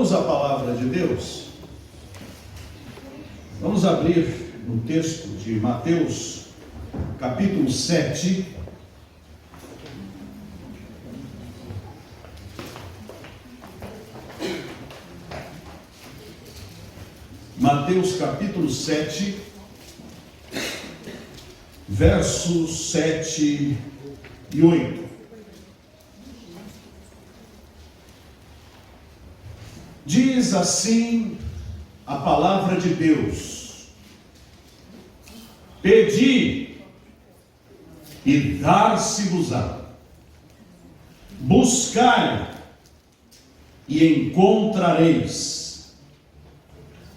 Vamos à palavra de Deus? Vamos abrir no texto de Mateus, capítulo 7. Mateus capítulo 7, versos 7 e 8. Diz assim a palavra de Deus: pedi e dar-se-vos-á, buscai e encontrareis,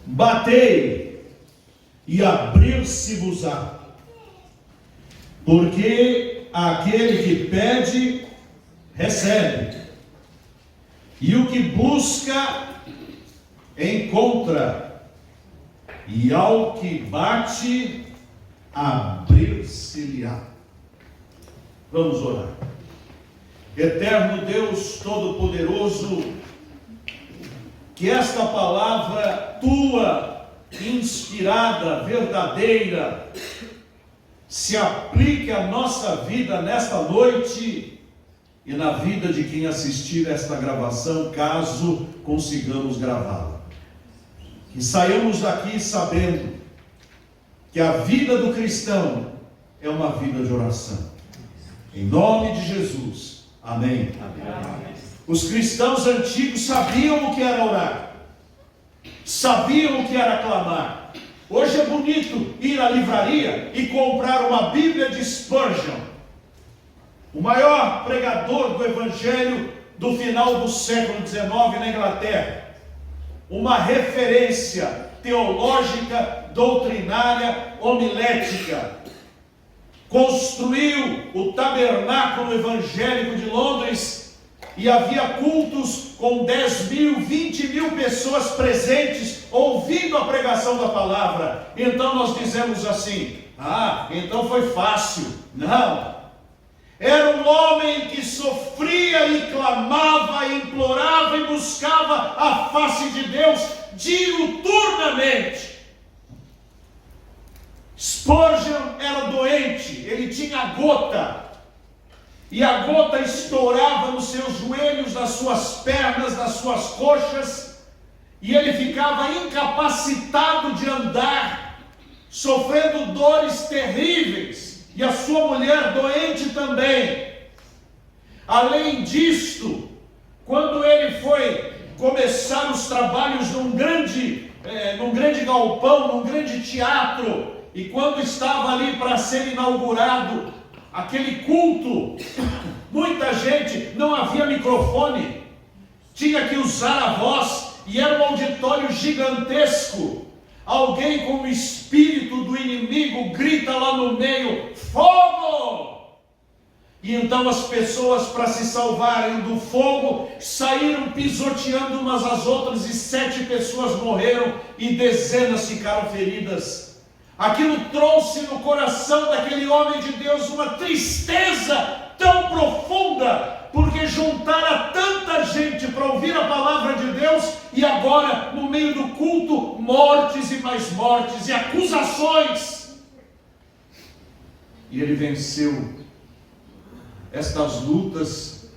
batei e abrir-se-vos-á, porque aquele que pede, recebe, e o que busca, encontra, e ao que bate, abrir-se-lhe-á. Vamos orar. Eterno Deus Todo-Poderoso, que esta palavra tua, inspirada, verdadeira, se aplique à nossa vida nesta noite e na vida de quem assistir esta gravação, caso consigamos gravá-la. Que saiamos daqui sabendo que a vida do cristão é uma vida de oração. Em nome de Jesus. Amém. Amém. Os cristãos antigos sabiam o que era orar, sabiam o que era clamar. Hoje é bonito ir à livraria e comprar uma Bíblia de Spurgeon, o maior pregador do Evangelho do final do século XIX na Inglaterra. Uma referência teológica, doutrinária, homilética. Construiu o tabernáculo evangélico de Londres e havia cultos com 10 mil, 20 mil pessoas presentes ouvindo a pregação da palavra. Então nós dizemos assim: então foi fácil. Não. Era um homem que sofria e clamava, e implorava e buscava a face de Deus diuturnamente. Spurgeon era doente, ele tinha gota, e a gota estourava nos seus joelhos, nas suas pernas, nas suas coxas, e ele ficava incapacitado de andar, sofrendo dores terríveis. E a sua mulher doente também. Além disto, quando ele foi começar os trabalhos num grande galpão, num grande teatro, e quando estava ali para ser inaugurado aquele culto, muita gente, não havia microfone, tinha que usar a voz, e era um auditório gigantesco. Alguém com o espírito do inimigo grita lá no meio: fogo! E então as pessoas, para se salvarem do fogo, saíram pisoteando umas às outras, e 7 pessoas morreram e dezenas ficaram feridas. Aquilo trouxe no coração daquele homem de Deus uma tristeza tão profunda, porque juntara tanta gente para ouvir a palavra de Deus, e agora, no meio do culto, mortes e mais mortes, e acusações. E ele venceu estas lutas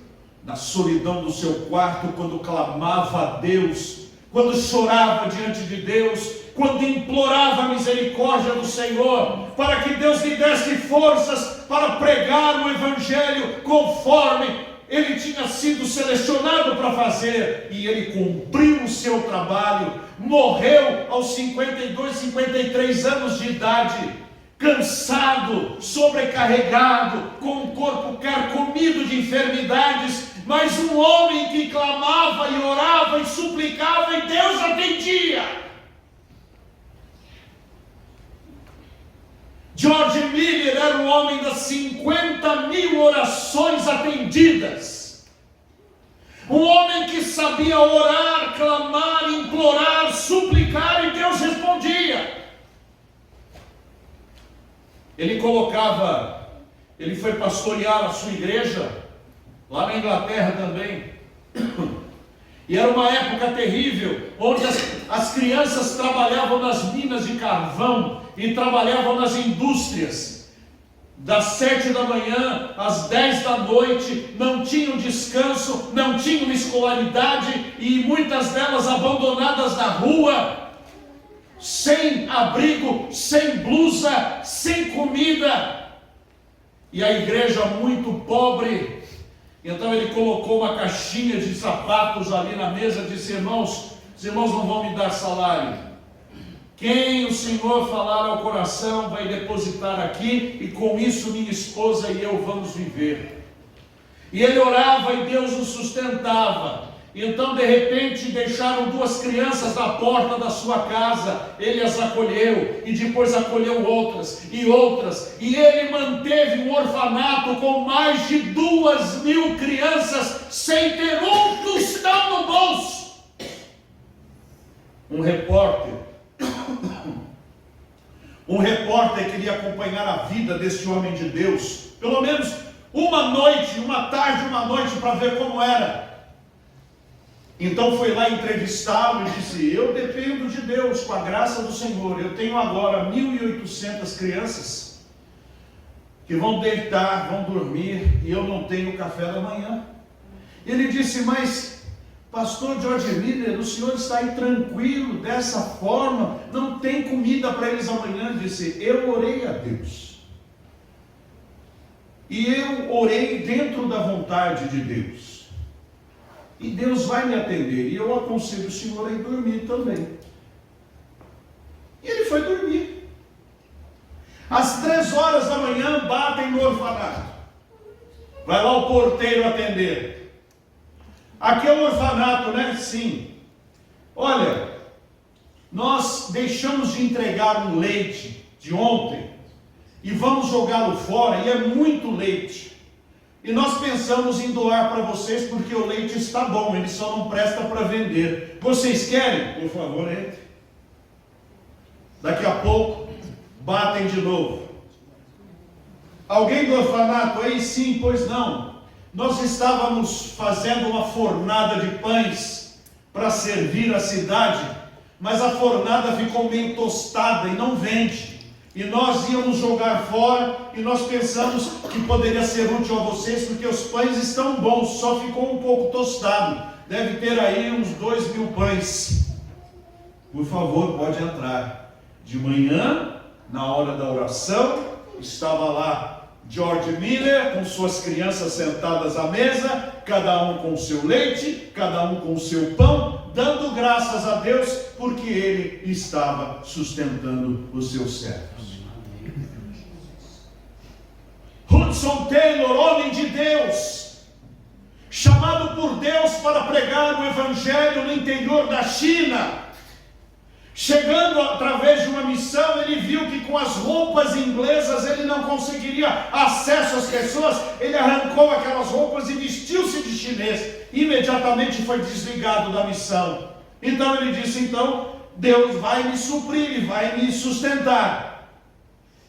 na solidão do seu quarto, quando clamava a Deus, quando chorava diante de Deus, quando implorava a misericórdia do Senhor, para que Deus lhe desse forças para pregar o Evangelho conforme ele tinha sido selecionado para fazer, e ele cumpriu o seu trabalho. Morreu aos 52, 53 anos de idade, cansado, sobrecarregado, com um corpo carcomido de enfermidades, mas um homem que clamava e orava e suplicava, e Deus atendia. George Miller era um homem das 50 mil orações atendidas. Um homem que sabia orar, clamar, implorar, suplicar, e Deus respondia. Ele foi pastorear a sua igreja, lá na Inglaterra também. E era uma época terrível, onde as crianças trabalhavam nas minas de carvão e trabalhavam nas indústrias. Das 7 da manhã às 10 da noite, não tinham descanso, não tinham escolaridade, e muitas delas abandonadas na rua, sem abrigo, sem blusa, sem comida. E a igreja muito pobre. Então ele colocou uma caixinha de sapatos ali na mesa e disse: irmãos, os irmãos não vão me dar salário. Quem o Senhor falar ao coração vai depositar aqui, e com isso minha esposa e eu vamos viver. E ele orava e Deus o sustentava. Então de repente deixaram 2 crianças na porta da sua casa, ele as acolheu, e depois acolheu outras, e ele manteve um orfanato com mais de 2.000 crianças, sem ter um tostão no bolso. Um repórter queria acompanhar a vida desse homem de Deus, pelo menos uma noite, uma tarde, uma noite, para ver como era. Então foi lá entrevistá-lo e disse: eu dependo de Deus, com a graça do Senhor. Eu tenho agora 1.800 crianças que vão deitar, vão dormir, e eu não tenho café da manhã. Ele disse: mas pastor George Miller, o senhor está aí tranquilo dessa forma, não tem comida para eles amanhã? Ele disse: eu orei a Deus, e eu orei dentro da vontade de Deus, e Deus vai me atender, e eu aconselho o senhor a ir dormir também. E ele foi dormir. Às 3 horas da manhã batem no orfanato. Vai lá o porteiro atender. Aqui é o orfanato, né? Sim. Olha, nós deixamos de entregar um leite de ontem e vamos jogá-lo fora, e é muito leite. E nós pensamos em doar para vocês porque o leite está bom, ele só não presta para vender. Vocês querem? Por favor, entre. Daqui a pouco, batem de novo. Alguém do orfanato aí? Sim, pois não. Nós estávamos fazendo uma fornada de pães para servir a cidade, mas a fornada ficou meio tostada e não vende. E nós íamos jogar fora, e nós pensamos que poderia ser útil a vocês, porque os pães estão bons, só ficou um pouco tostado. Deve ter aí uns 2.000 pães. Por favor, pode entrar. De manhã, na hora da oração, estava lá George Miller com suas crianças sentadas à mesa, cada um com o seu leite, cada um com o seu pão, dando graças a Deus, porque ele estava sustentando os seus servos. Hudson Taylor, homem de Deus, chamado por Deus para pregar o evangelho no interior da China, chegando através de uma missão, ele viu que com as roupas inglesas ele não conseguiria acesso às pessoas. Ele arrancou aquelas roupas e vestiu-se de chinês. Imediatamente foi desligado da missão. Então ele disse: então Deus vai me suprir e vai me sustentar.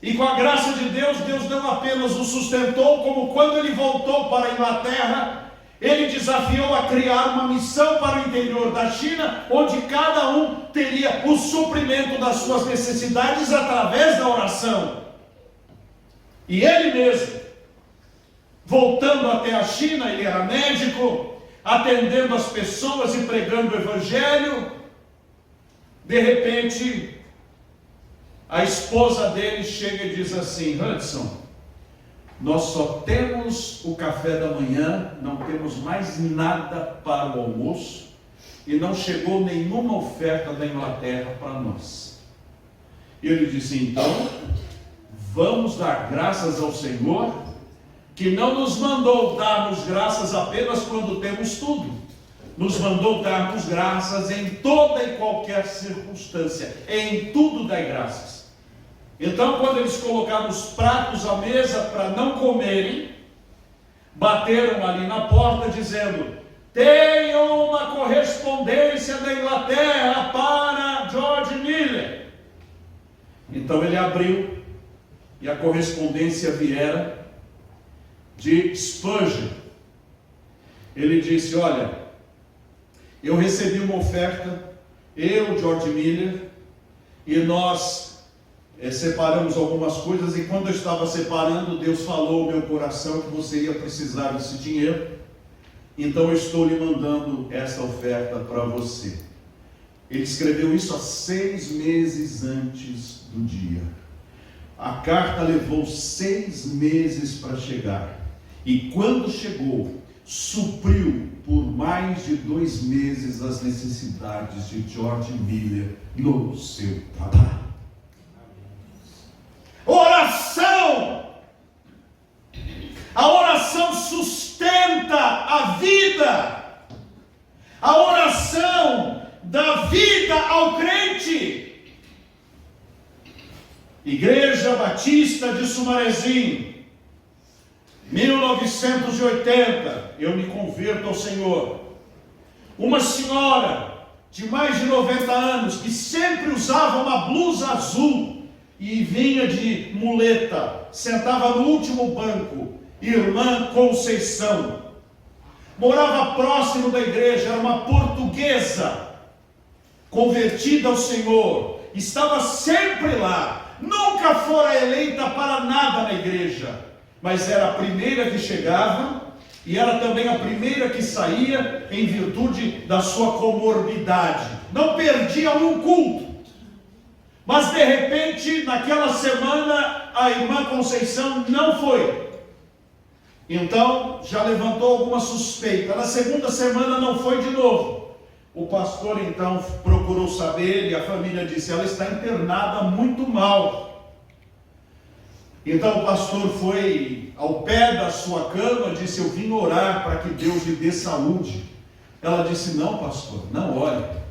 E com a graça de Deus, Deus não apenas o sustentou, como quando ele voltou para a Inglaterra, ele desafiou a criar uma missão para o interior da China, onde cada um teria o suprimento das suas necessidades através da oração. E ele mesmo, voltando até a China, ele era médico, atendendo as pessoas e pregando o evangelho. De repente, a esposa dele chega e diz assim: Hudson, nós só temos o café da manhã, não temos mais nada para o almoço, e não chegou nenhuma oferta da Inglaterra para nós. E ele disse: então, vamos dar graças ao Senhor, que não nos mandou darmos graças apenas quando temos tudo, nos mandou darmos graças em toda e qualquer circunstância, em tudo dai graças. Então, quando eles colocaram os pratos à mesa para não comerem, bateram ali na porta dizendo: tenham uma correspondência da Inglaterra para George Miller. Então ele abriu, e a correspondência viera de Spurgeon. Ele disse: olha, eu recebi uma oferta, eu, George Miller, e nós separamos algumas coisas, e quando eu estava separando, Deus falou ao meu coração que você ia precisar desse dinheiro, então eu estou lhe mandando essa oferta para você. Ele escreveu isso há 6 meses antes do dia. A carta levou 6 meses para chegar, e quando chegou, supriu por mais de 2 meses as necessidades de George Miller no seu trabalho. Oração! A oração sustenta a vida. A oração dá vida ao crente. Igreja Batista de Sumarezinho, 1980, eu me converto ao Senhor. Uma senhora de mais de 90 anos, que sempre usava uma blusa azul e vinha de muleta, sentava no último banco, irmã Conceição. Morava próximo da igreja, era uma portuguesa, convertida ao Senhor, estava sempre lá, nunca fora eleita para nada na igreja, mas era a primeira que chegava e era também a primeira que saía em virtude da sua comorbidade. Não perdia um culto. Mas de repente, naquela semana, a irmã Conceição não foi. Então, já levantou alguma suspeita. Na segunda semana não foi de novo. O pastor então procurou saber e a família disse: ela está internada muito mal. Então o pastor foi ao pé da sua cama, disse: eu vim orar para que Deus lhe dê saúde. Ela disse: não, pastor, não ore.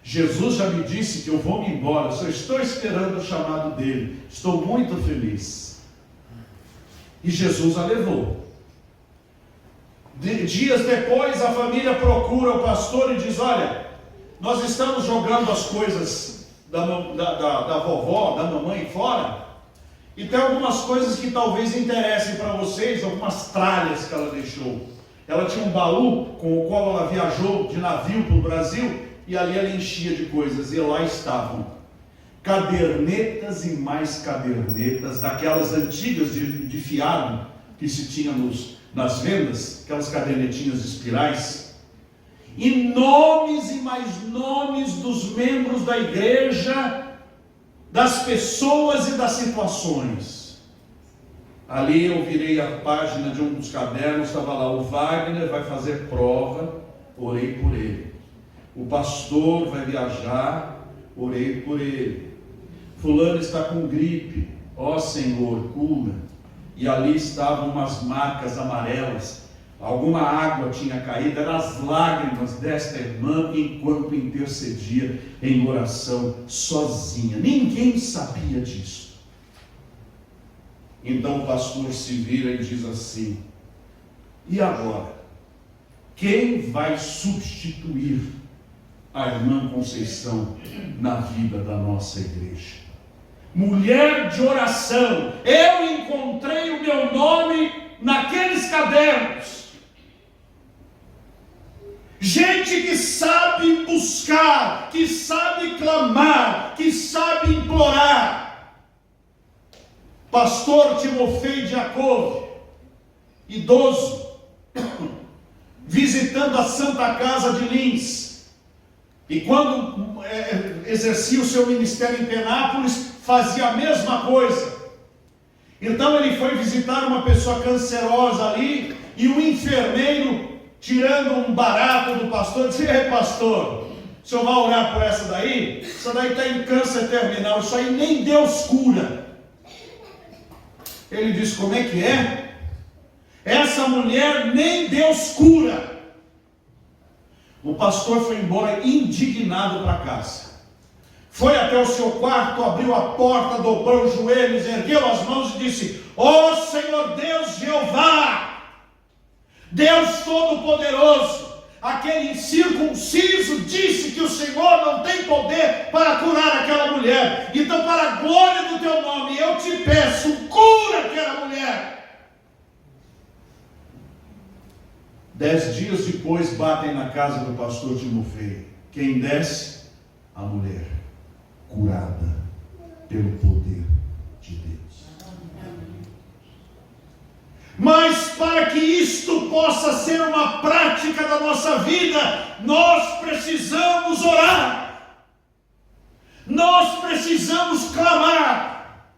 Jesus já me disse que eu vou me embora, só estou esperando o chamado dele. Estou muito feliz. E Jesus a levou. Dias depois a família procura o pastor e diz: olha, nós estamos jogando as coisas da vovó, da mamãe fora, e tem algumas coisas que talvez interessem para vocês, algumas tralhas que ela deixou. Ela tinha um baú com o qual ela viajou de navio para o Brasil, e ali ela enchia de coisas, e lá estavam cadernetas e mais cadernetas, daquelas antigas de fiado que se tinha nas vendas, aquelas cadernetinhas espirais, e nomes e mais nomes dos membros da igreja, das pessoas e das situações. Ali eu virei a página de um dos cadernos, estava lá: o Wagner vai fazer prova, orei por ele. O pastor vai viajar, orei por ele. Fulano está com gripe, ó Senhor, cura. E ali estavam umas marcas amarelas, alguma água tinha caído, eram as lágrimas desta irmã enquanto intercedia em oração sozinha. Ninguém sabia disso. Então o pastor se vira e diz assim: e agora? Quem vai substituir a irmã Conceição na vida da nossa igreja? Mulher de oração. Eu encontrei o meu nome naqueles cadernos. Gente que sabe buscar, que sabe clamar, que sabe implorar. Pastor Timofei Diakov, idoso, visitando a Santa Casa de Lins, e quando exercia o seu ministério em Penápolis, fazia a mesma coisa. Então ele foi visitar uma pessoa cancerosa ali, e o enfermeiro, tirando um barato do pastor, disse: ei, pastor, o senhor vai orar por essa daí? Essa daí está em câncer terminal, isso aí nem Deus cura. Ele disse: como é que é? Essa mulher nem Deus cura. O pastor foi embora indignado para casa. Foi até o seu quarto, abriu a porta, dobrou os joelhos, ergueu as mãos e disse: ó Senhor Deus Jeová, Deus Todo-Poderoso, aquele incircunciso disse que o Senhor não tem poder para curar aquela mulher. Então, para a glória do teu nome, eu te peço, cura aquela mulher. 10 dias depois batem na casa do pastor Timofeio. Quem desce? A mulher, curada pelo poder de Deus. Mas para que isto possa ser uma prática da nossa vida, nós precisamos orar, nós precisamos clamar,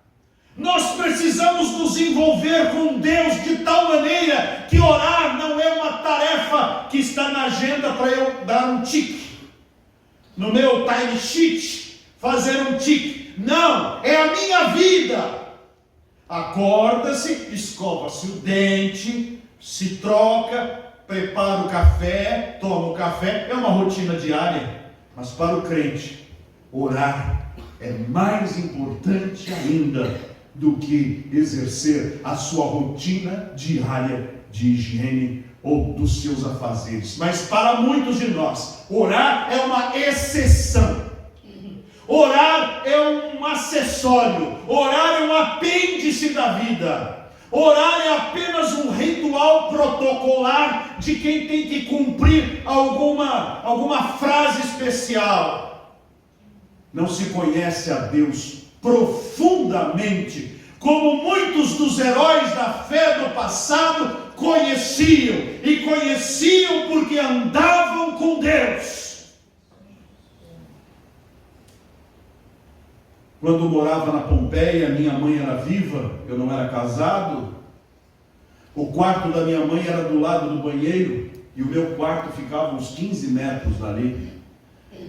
nós precisamos nos envolver com Deus de tal maneira que orar não é uma tarefa que está na agenda para eu dar um tique, no meu time sheet, fazer um tique. Não, é a minha vida. Acorda-se, escova-se o dente, se troca, prepara o café, toma o café, é uma rotina diária. Mas para o crente, orar é mais importante ainda do que exercer a sua rotina diária de higiene ou dos seus afazeres. Mas para muitos de nós, orar é uma exceção. Orar é um acessório, orar é um apêndice da vida, orar é apenas um ritual protocolar de quem tem que cumprir alguma frase especial. Não se conhece a Deus profundamente, como muitos dos heróis da fé do passado conheciam, e conheciam porque andavam com Deus. Quando eu morava na Pompeia, minha mãe era viva, eu não era casado, o quarto da minha mãe era do lado do banheiro, e o meu quarto ficava uns 15 metros dali.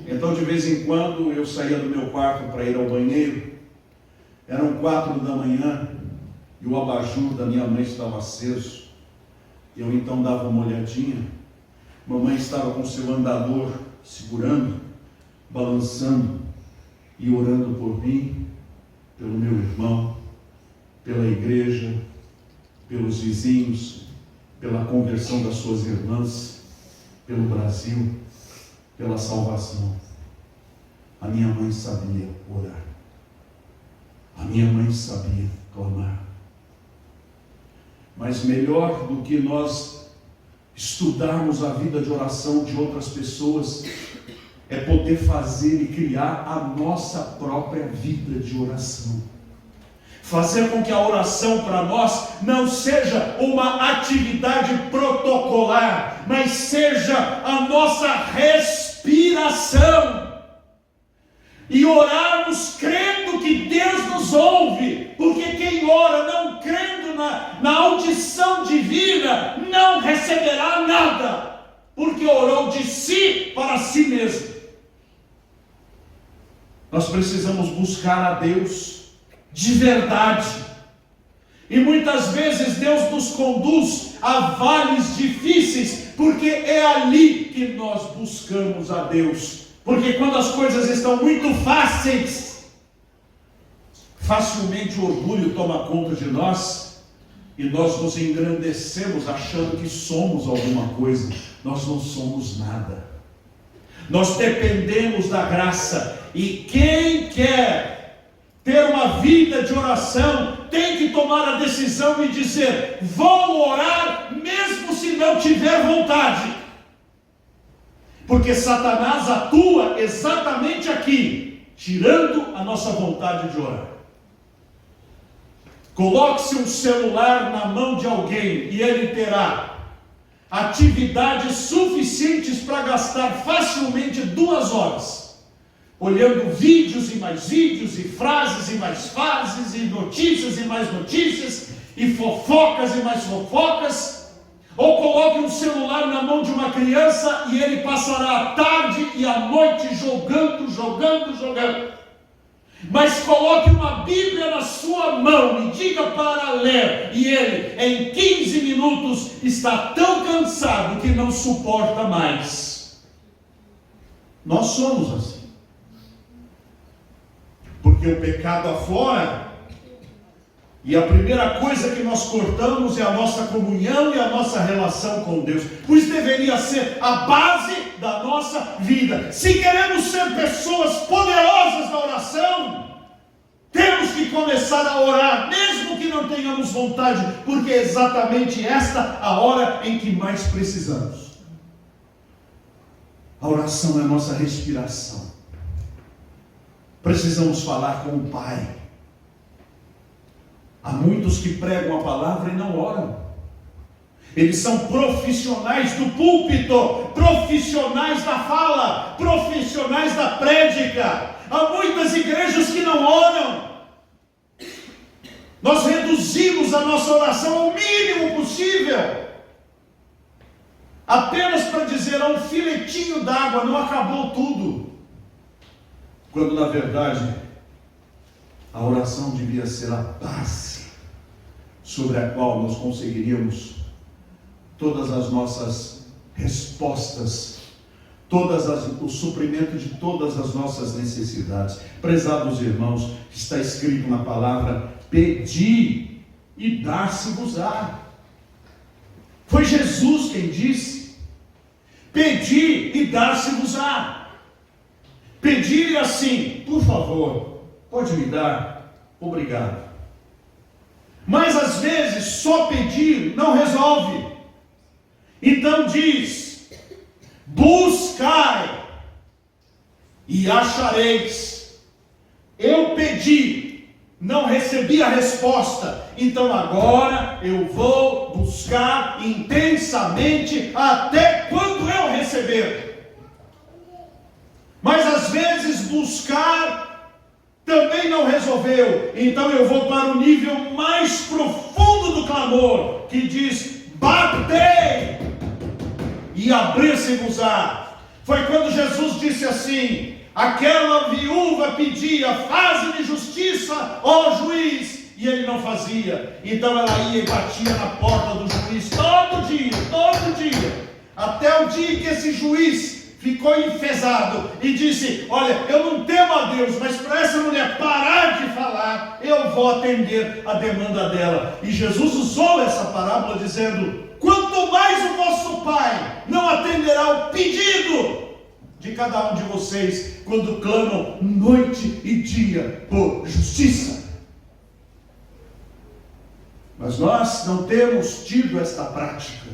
Então de vez em quando eu saía do meu quarto para ir ao banheiro, eram 4 da manhã, e o abajur da minha mãe estava aceso. Eu então dava uma olhadinha, mamãe estava com seu andador segurando, balançando, e orando por mim, pelo meu irmão, pela igreja, pelos vizinhos, pela conversão das suas irmãs, pelo Brasil, pela salvação. A minha mãe sabia orar, a minha mãe sabia clamar. Mas melhor do que nós estudarmos a vida de oração de outras pessoas, é poder fazer e criar a nossa própria vida de oração. Fazer com que a oração para nós não seja uma atividade protocolar, mas seja a nossa respiração. E orarmos crendo que Deus nos ouve, porque quem ora não crendo na audição divina, não receberá nada, porque orou de si para si mesmo. Nós precisamos buscar a Deus de verdade. E muitas vezes Deus nos conduz a vales difíceis, porque é ali que nós buscamos a Deus. Porque quando as coisas estão muito fáceis, facilmente o orgulho toma conta de nós, e nós nos engrandecemos achando que somos alguma coisa. Nós não somos nada. Nós dependemos da graça. E quem quer ter uma vida de oração tem que tomar a decisão e dizer: vou orar mesmo se não tiver vontade. Porque Satanás atua exatamente aqui, tirando a nossa vontade de orar. Coloque-se um celular na mão de alguém e ele terá atividades suficientes para gastar facilmente 2 horas. Olhando vídeos e mais vídeos, e frases e mais frases, e notícias e mais notícias, e fofocas e mais fofocas. Ou coloque um celular na mão de uma criança e ele passará a tarde e a noite jogando. Mas coloque uma Bíblia na sua mão e diga para ler, e ele em 15 minutos está tão cansado que não suporta mais. Nós somos assim. Porque o pecado aflora, e a primeira coisa que nós cortamos é a nossa comunhão e a nossa relação com Deus, pois deveria ser a base da nossa vida. Se queremos ser pessoas poderosas na oração, temos que começar a orar, mesmo que que não tenhamos vontade, porque é exatamente esta a hora em que mais precisamos. A oração é a nossa respiração. Precisamos falar com o Pai. Há muitos que pregam a palavra e não oram. Eles são profissionais do púlpito, profissionais da fala, profissionais da prédica. Há muitas igrejas que não oram. Nós reduzimos a nossa oração ao mínimo possível, apenas para dizer a um filetinho d'água, não acabou tudo. Quando na verdade a oração devia ser a base sobre a qual nós conseguiríamos todas as nossas respostas, o suprimento de todas as nossas necessidades. Prezados irmãos, está escrito na palavra: pedi e dar-se-vos-á. Foi Jesus quem disse: pedi e dar-se-vos-á. Pedir assim: por favor, pode me dar? Obrigado. Mas às vezes só pedir não resolve. Então diz: buscai e achareis. Eu pedi, não recebi a resposta, então agora eu vou buscar intensamente até quando eu receber. Mas às vezes buscar também não resolveu, então eu vou para o nível mais profundo do clamor, que diz: batei e abrir-se-vos-á. Foi quando Jesus disse assim: aquela viúva pedia: faze-me justiça, ó juiz, e ele não fazia. Então ela ia e batia na porta do juiz todo dia, até o dia que esse juiz ficou enfesado e disse: olha, eu não temo a Deus, mas para essa mulher parar de falar, eu vou atender a demanda dela. E Jesus usou essa parábola dizendo: quanto mais o vosso Pai não atenderá o pedido de cada um de vocês, quando clamam noite e dia por justiça. Mas nós não temos tido esta prática.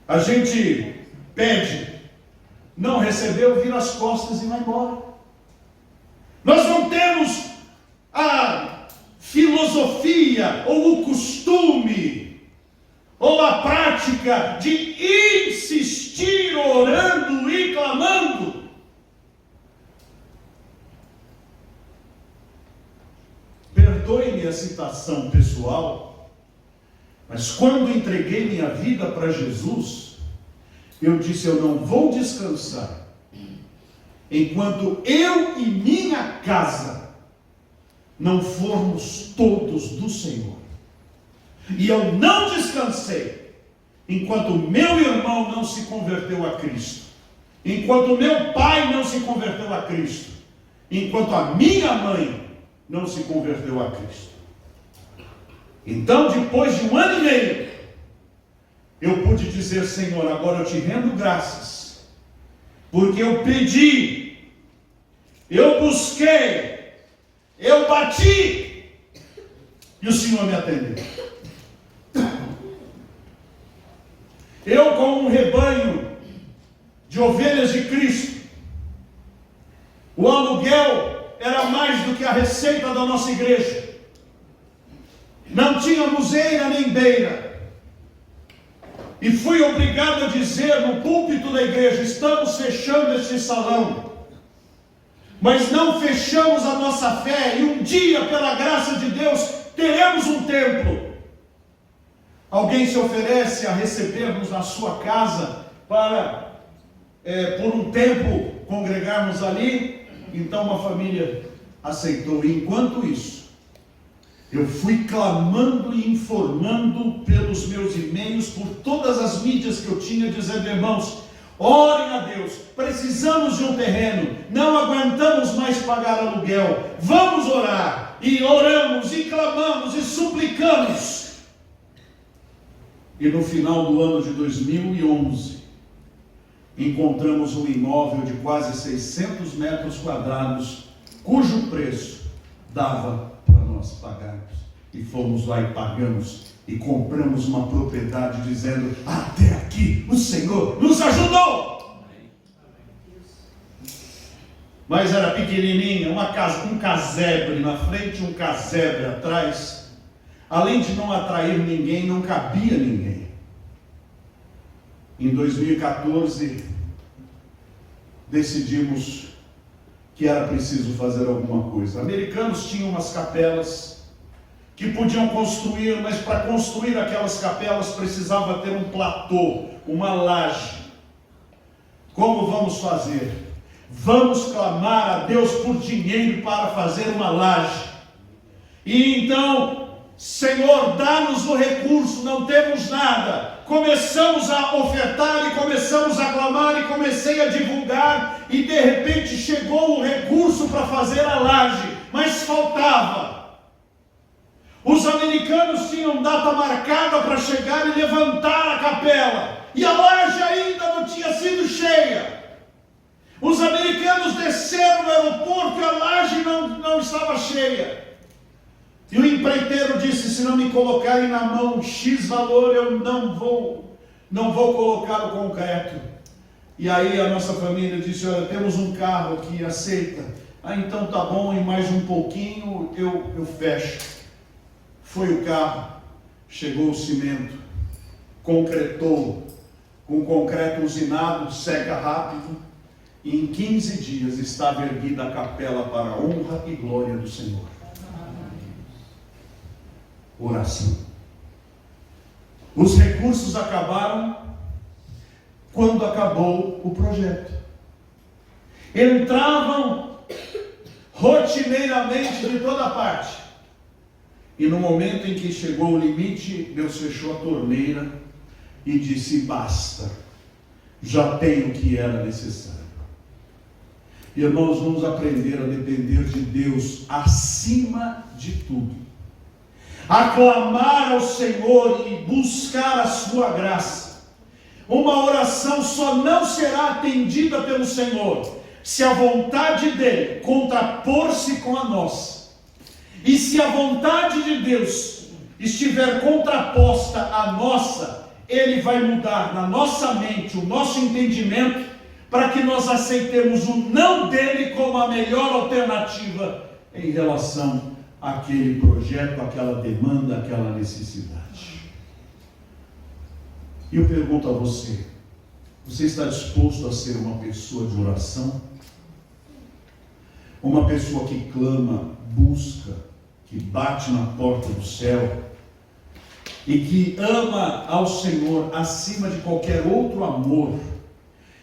A gente pede, não recebeu, vira as costas e vai embora. Nós não temos a filosofia ou o costume ou a prática de insistir orando e clamando. Perdoe-me a citação pessoal, mas quando entreguei minha vida para Jesus, eu disse: eu não vou descansar enquanto eu e minha casa não formos todos do Senhor. E eu não descansei enquanto meu irmão não se converteu a Cristo, enquanto meu pai não se converteu a Cristo, enquanto a minha mãe não se converteu a Cristo. Então, depois de 1 ano e meio, eu pude dizer: Senhor, agora eu te rendo graças, porque eu pedi, eu busquei, eu bati, e o Senhor me atendeu. Eu, com um rebanho de ovelhas de Cristo, o aluguel era mais do que a receita da nossa igreja. Não tínhamos eira nem beira. E fui obrigado a dizer no púlpito da igreja: estamos fechando este salão, mas não fechamos a nossa fé, e um dia, pela graça de Deus, teremos um templo. Alguém se oferece a receber-nos na sua casa para, por um tempo, congregarmos ali? Então uma família aceitou. E enquanto isso, eu fui clamando e informando pelos meus e-mails, por todas as mídias que eu tinha, dizendo: irmãos, orem a Deus, precisamos de um terreno, não aguentamos mais pagar aluguel, vamos orar. E oramos, e clamamos, e suplicamos. E no final do ano de 2011, encontramos um imóvel de quase 600 metros quadrados, cujo preço dava para nós pagarmos. E fomos lá e pagamos e compramos uma propriedade dizendo: até aqui o Senhor nos ajudou. Mas era pequenininha, um casebre na frente, um casebre atrás. Além de não atrair ninguém, não cabia ninguém. Em 2014, decidimos que era preciso fazer alguma coisa. Americanos tinham umas capelas que podiam construir, mas para construir aquelas capelas precisava ter um platô, uma laje. Como vamos fazer? Vamos clamar a Deus por dinheiro para fazer uma laje. E então, Senhor, dá-nos o recurso, não temos nada. Começamos a ofertar e começamos a clamar e comecei a divulgar e de repente chegou o recurso para fazer a laje, mas faltava. Os americanos tinham data marcada para chegar e levantar a capela, e a laje ainda não tinha sido cheia. Os americanos desceram no aeroporto e a laje não estava cheia. E o empreiteiro disse: se não me colocarem na mão X valor, eu não vou colocar o concreto. E aí a nossa família disse: olha, temos um carro que aceita. Ah, então tá bom, e mais um pouquinho eu fecho. Foi o carro, chegou o cimento, concretou, com concreto usinado, seca rápido, e em 15 dias estava erguida a capela para a honra e glória do Senhor. Oração. Os recursos acabaram quando acabou o projeto. Entravam rotineiramente de toda parte. E no momento em que chegou o limite, Deus fechou a torneira e disse: basta, já tenho o que era necessário. Irmãos, vamos aprender a depender de Deus acima de tudo. Aclamar ao Senhor e buscar a sua graça. Uma oração só não será atendida pelo Senhor se a vontade dele contrapor-se com a nossa. E se a vontade de Deus estiver contraposta à nossa, ele vai mudar na nossa mente o nosso entendimento para que nós aceitemos o não dele como a melhor alternativa em relação àquele projeto, àquela demanda, àquela necessidade. E eu pergunto a você: você está disposto a ser uma pessoa de oração? Uma pessoa que clama, busca, que bate na porta do céu e que ama ao Senhor acima de qualquer outro amor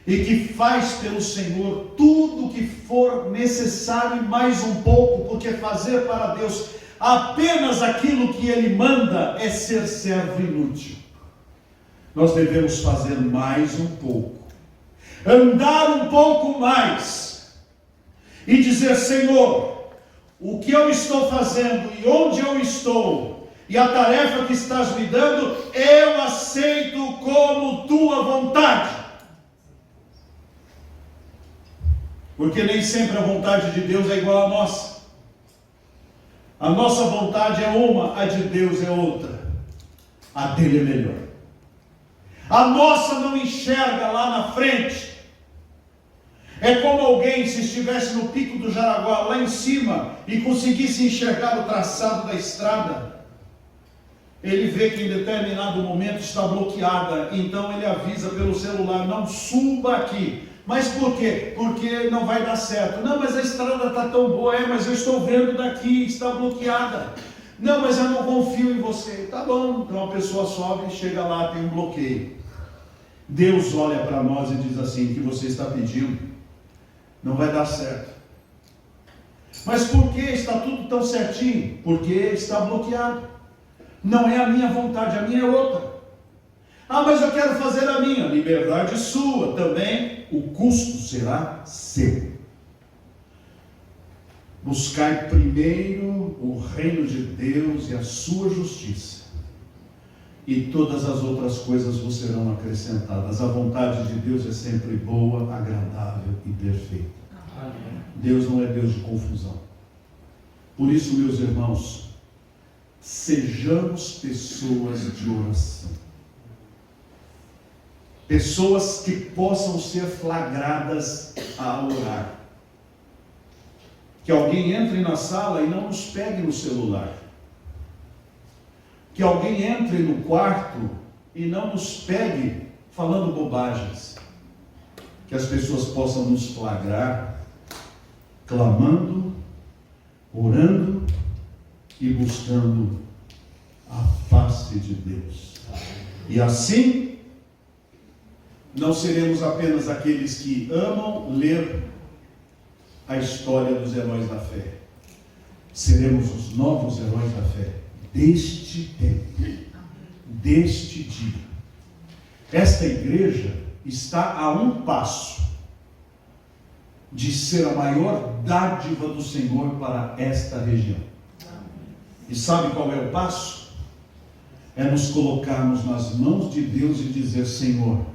e que faz pelo Senhor tudo o que for necessário e mais um pouco, porque fazer para Deus apenas aquilo que Ele manda é ser servo inútil. Nós devemos fazer mais um pouco, andar um pouco mais e dizer: Senhor, o que eu estou fazendo e onde eu estou e a tarefa que estás me dando, eu aceito como tua vontade. Porque nem sempre a vontade de Deus é igual à nossa. A nossa vontade é uma, a de Deus é outra. A dele é melhor. A nossa não enxerga lá na frente. É como alguém se estivesse no pico do Jaraguá, lá em cima, e conseguisse enxergar o traçado da estrada. Ele vê que em determinado momento está bloqueada, então ele avisa pelo celular: não suba aqui. Mas por quê? Porque não vai dar certo. Não, mas a estrada está tão boa. Mas eu estou vendo daqui, está bloqueada. Não, mas eu não confio em você. Tá bom, então a pessoa sobe, chega lá, tem um bloqueio. Deus olha para nós e diz assim: o que você está pedindo não vai dar certo. Mas por que está tudo tão certinho? Porque está bloqueado. Não é a minha vontade, a minha é outra. Ah, mas eu quero fazer a minha. Liberdade sua também, o custo será seu. Buscai primeiro o reino de Deus e a sua justiça, e todas as outras coisas vos serão acrescentadas. A vontade de Deus é sempre boa, agradável e perfeita. Amém. Deus não é Deus de confusão. Por isso, meus irmãos, sejamos pessoas de oração. Pessoas que possam ser flagradas a orar. Que alguém entre na sala e não nos pegue no celular. Que alguém entre no quarto e não nos pegue falando bobagens. Que as pessoas possam nos flagrar, clamando, orando e buscando a face de Deus. E assim, não seremos apenas aqueles que amam ler a história dos heróis da fé. Seremos os novos heróis da fé deste tempo, deste dia. Esta igreja está a um passo de ser a maior dádiva do Senhor para esta região. E sabe qual é o passo? É nos colocarmos nas mãos de Deus e dizer: Senhor,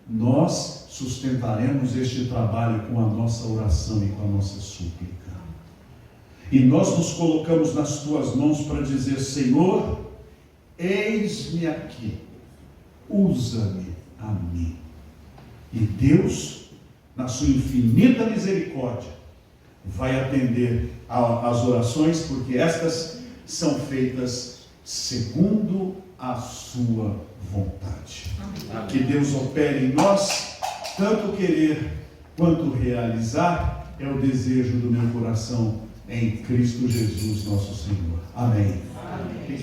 nós sustentaremos este trabalho com a nossa oração e com a nossa súplica. E nós nos colocamos nas tuas mãos para dizer: Senhor, eis-me aqui, usa-me a mim. E Deus, na sua infinita misericórdia, vai atender às orações, porque estas são feitas segundo a sua vontade. Amém. Que Deus opere em nós, tanto querer quanto realizar, é o desejo do meu coração em Cristo Jesus, nosso Senhor. Amém. Amém.